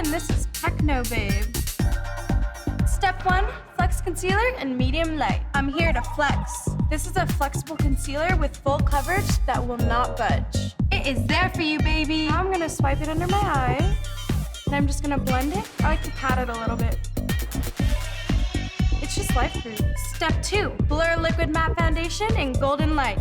and this is Techno, babe. Step 1, flex concealer in medium light. I'm here to flex. This is a flexible concealer with full coverage that will not budge. It is there for you, baby. Now I'm gonna swipe it under my eye, and I'm just gonna blend it. I like to pat it a little bit. It's just life-proof. Step 2, blur liquid matte foundation in golden light.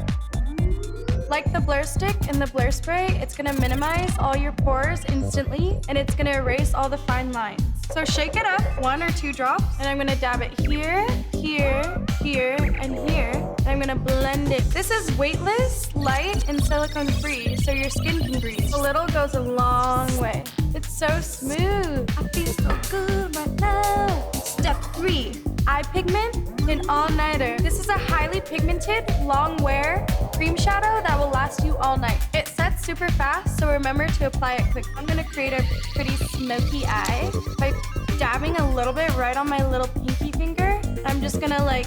Like the blur stick and the blur spray, it's gonna minimize all your pores instantly, and it's gonna erase all the fine lines. So shake it up, 1 or 2 drops, and I'm gonna dab it here, here, here, and here, and I'm gonna blend it. This is weightless, light, and silicone-free, so your skin can breathe. A little goes a long way. It's so smooth. I feel so good right now. Step 3, eye pigment in all-nighter. This is a highly pigmented, long wear cream shadow that will last you all night. It sets super fast, so remember to apply it quick. I'm gonna create a pretty smoky eye by dabbing a little bit right on my little pinky finger. I'm just gonna like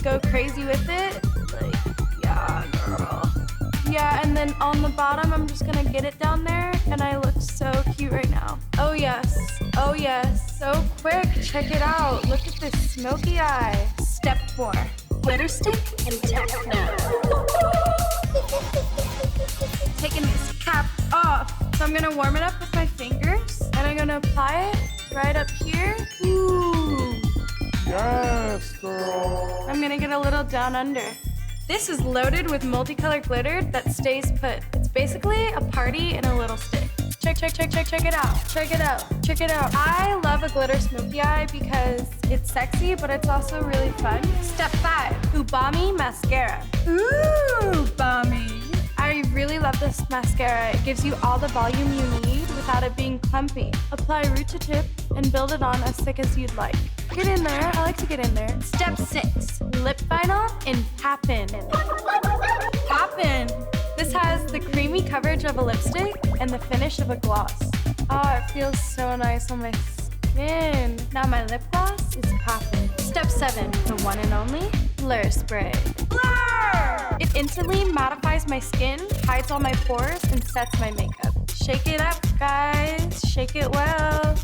go crazy with it. Like, yeah, girl. Yeah, and then on the bottom, I'm just gonna get it down there, and I look so cute right now. Oh yes, oh yes, so quick, check it out. Look at this smoky eye. Step 4, glitter stick and Techno. Taking this cap off. So I'm gonna warm it up with my fingers, and I'm gonna apply it right up here. Ooh. Yes, girl. I'm gonna get a little down under. This is loaded with multicolored glitter that stays put. It's basically a party in a little stick. Check it out. Check it out. Check it out. I love a glitter smoky eye because it's sexy, but it's also really fun. Step 5, Ubame Mascara. Ooh, Ubame. I really love this mascara. It gives you all the volume you need without it being clumpy. Apply root to tip and build it on as thick as you'd like. Get in there. I like to get in there. Step 6, lip vinyl in Poppin. Poppin. This has the creamy coverage of a lipstick and the finish of a gloss. Oh, it feels so nice on my skin. Now my lip gloss is poppin'. Step 7, the one and only blur spray. Blur! It instantly mattifies my skin, hides all my pores, and sets my makeup. Shake it up, guys. Shake it well.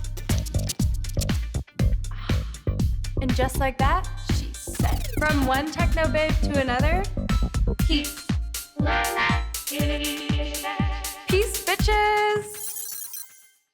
And just like that, she's set. From one techno babe to another, peace. Peace, bitches!